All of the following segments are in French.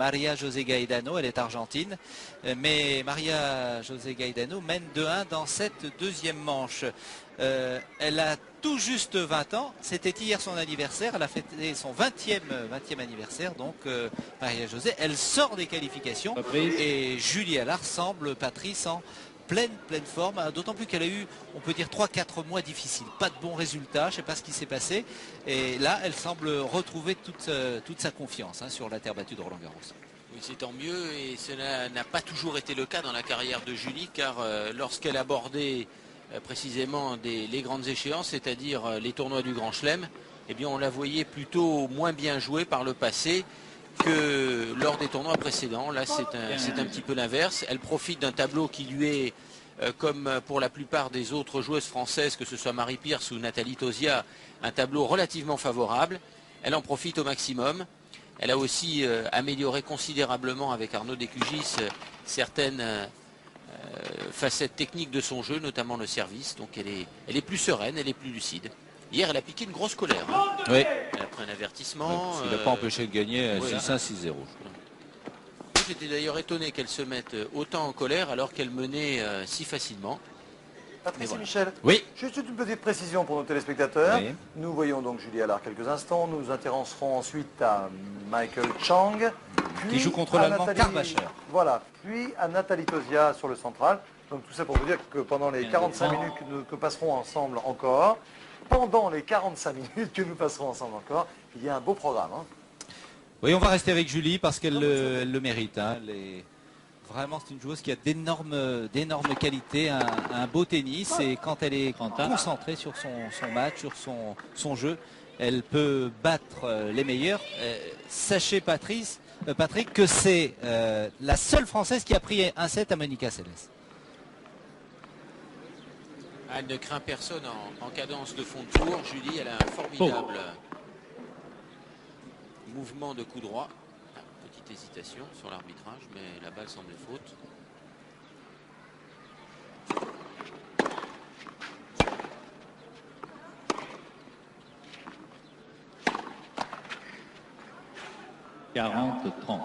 Maria José Gaetano, elle est argentine. Mais Maria José Gaetano mène 2-1 dans cette deuxième manche. Elle a tout juste 20 ans, c'était hier son anniversaire, elle a fêté son 20e anniversaire, donc Maria José, elle sort des qualifications et Julie Allard semble, Patrice, en pleine forme, d'autant plus qu'elle a eu, on peut dire, 3-4 mois difficiles, pas de bons résultats, je ne sais pas ce qui s'est passé, et là elle semble retrouver toute sa confiance sur la terre battue de Roland-Garros. Oui, c'est tant mieux, et cela n'a pas toujours été le cas dans la carrière de Julie, car lorsqu'elle abordait précisément les grandes échéances, c'est-à-dire les tournois du Grand Chelem, eh bien on la voyait plutôt moins bien jouer par le passé que lors des tournois précédents. Là c'est un petit peu l'inverse. Elle profite d'un tableau qui lui est, comme pour la plupart des autres joueuses françaises, que ce soit Marie Pierce ou Nathalie Tauziat, un tableau relativement favorable. Elle en profite au maximum. Elle a aussi amélioré considérablement avec Arnaud Descugis certaines facettes techniques de son jeu, notamment le service. Donc elle est plus sereine, elle est plus lucide. Hier, elle a piqué une grosse colère. Oui. Elle a pris un avertissement. Il n'a pas empêché de gagner 6-1, 6-0. J'étais d'ailleurs étonné qu'elle se mette autant en colère alors qu'elle menait si facilement. Patrice voilà. et Michel, oui. Juste une petite précision pour nos téléspectateurs. Oui. Nous voyons donc Julie Allard quelques instants. Nous nous intéresserons ensuite à Michael Chang. Qui joue contre l'Allemand Karbacher. Voilà, puis à Nathalie Tauziat sur le central. Donc tout ça pour vous dire que pendant les 45 minutes que passerons ensemble encore, pendant les 45 minutes que nous passerons ensemble encore, il y a un beau programme. Oui, on va rester avec Julie parce qu'elle le mérite. Vraiment, c'est une joueuse qui a d'énormes qualités, un beau tennis. Et quand elle est concentrée sur son match, sur son jeu, elle peut battre les meilleurs. Sachez, Patrick, que c'est la seule Française qui a pris un set à Monica Seles. Elle ne craint personne en cadence de fond de tour. Julie, elle a un formidable mouvement de coup droit. Petite hésitation sur l'arbitrage, mais la balle semblait faute. « 40-30.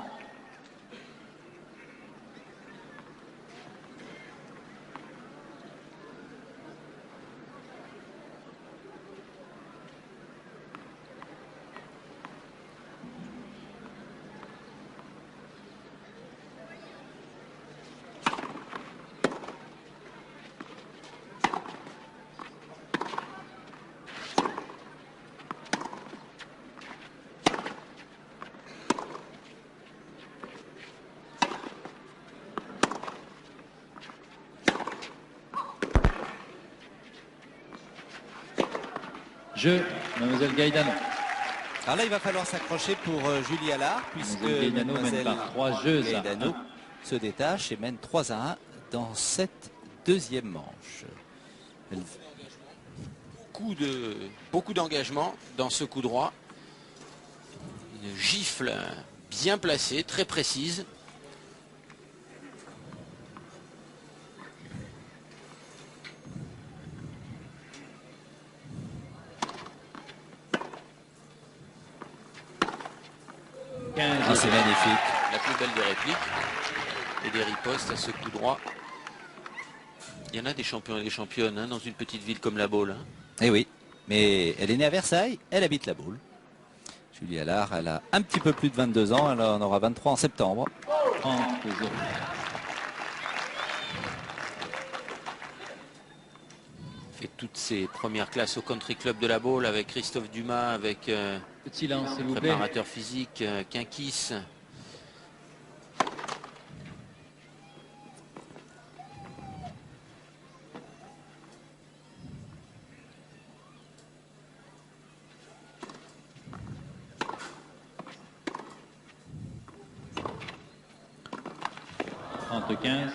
Jeu, mademoiselle Gaetano. Alors là, il va falloir s'accrocher pour Julie Allard, puisque mademoiselle Gaetano se détache et mène 3-1 dans cette deuxième manche. Beaucoup d'engagement dans ce coup droit. Une gifle bien placée, très précise. C'est magnifique. La plus belle des répliques et des ripostes à ce coup droit. Il y en a des champions et des championnes dans une petite ville comme La Baule. Eh oui, mais elle est née à Versailles, elle habite La Baule. Julie Allard, elle a un petit peu plus de 22 ans, elle en aura 23 en septembre. 30-0. Fait toutes ses premières classes au Country Club de La Baule avec Christophe Dumas, avec Petit lance, s'il vous plaît. préparateur physique, Kinkis. Entre 15.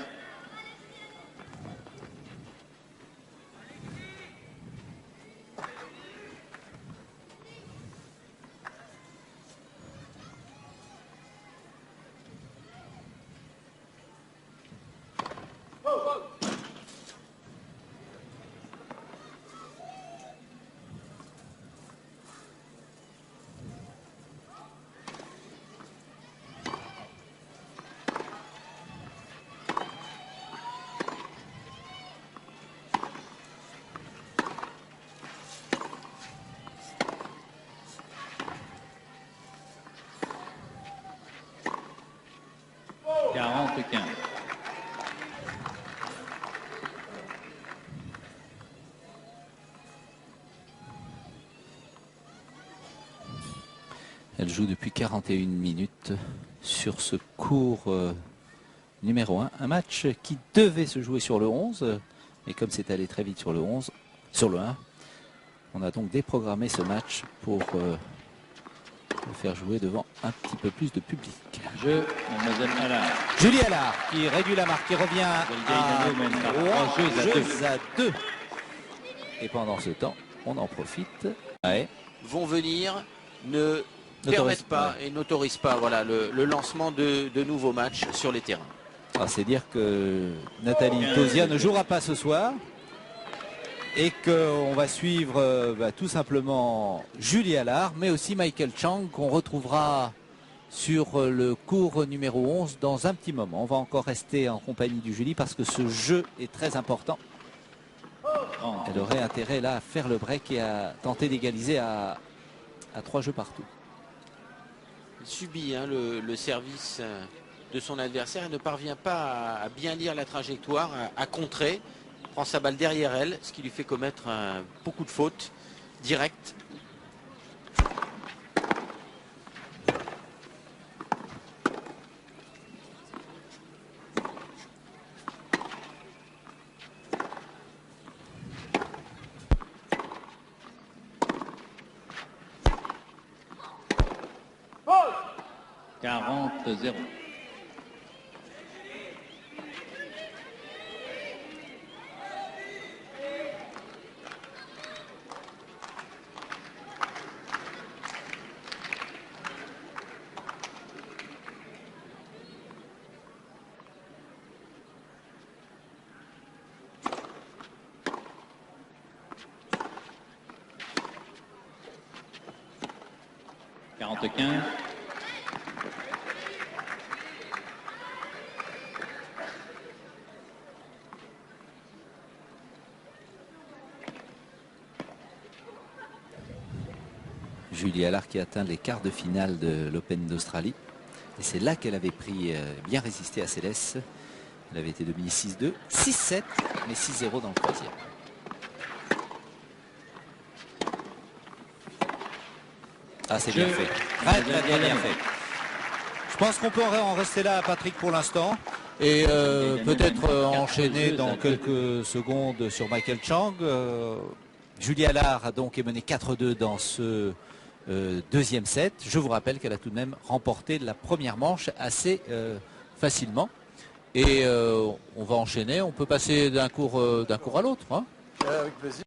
40-15. Elle joue depuis 41 minutes sur ce court numéro 1. Un match qui devait se jouer sur le 11. Et comme c'est allé très vite sur le 11, sur le 1, on a donc déprogrammé ce match pour le faire jouer devant un petit peu plus de public. Jeu, mademoiselle Allard. Julie Allard qui réduit la marque, qui revient à Gaetano mène par 3 jeux à 2. Et pendant ce temps, on en profite. Ouais. Vont venir, ne N'autorise permettent pas pas. et n'autorisent pas voilà, le lancement de nouveaux matchs sur les terrains. Ah, c'est dire que Nathalie Tauziat ne jouera pas ce soir et qu'on va suivre tout simplement Julie Allard, mais aussi Michael Chang qu'on retrouvera sur le cours numéro 11 dans un petit moment. On va encore rester en compagnie du Julie parce que ce jeu est très important. Elle aurait intérêt là à faire le break et à tenter d'égaliser à 3 jeux partout. Il subit le service de son adversaire et ne parvient pas à bien lire la trajectoire, à contrer. Il prend sa balle derrière elle, ce qui lui fait commettre beaucoup de fautes directes. « 40-0. Julie Allard qui atteint les quarts de finale de l'Open d'Australie. Et c'est là qu'elle avait bien résisté à Céleste. Elle avait été dominée 6-2, 6-7, mais 6-0 dans le troisième. Ah, c'est bien fait. Très bien fait. Je pense qu'on peut en rester là, Patrick, pour l'instant. Et peut-être enchaîner dans quelques secondes sur Michael Chang. Julie Allard a donc mené 4-2 dans ce deuxième set. Je vous rappelle qu'elle a tout de même remporté la première manche assez facilement. Et on va enchaîner. On peut passer d'un cours à l'autre. Hein. Avec plaisir.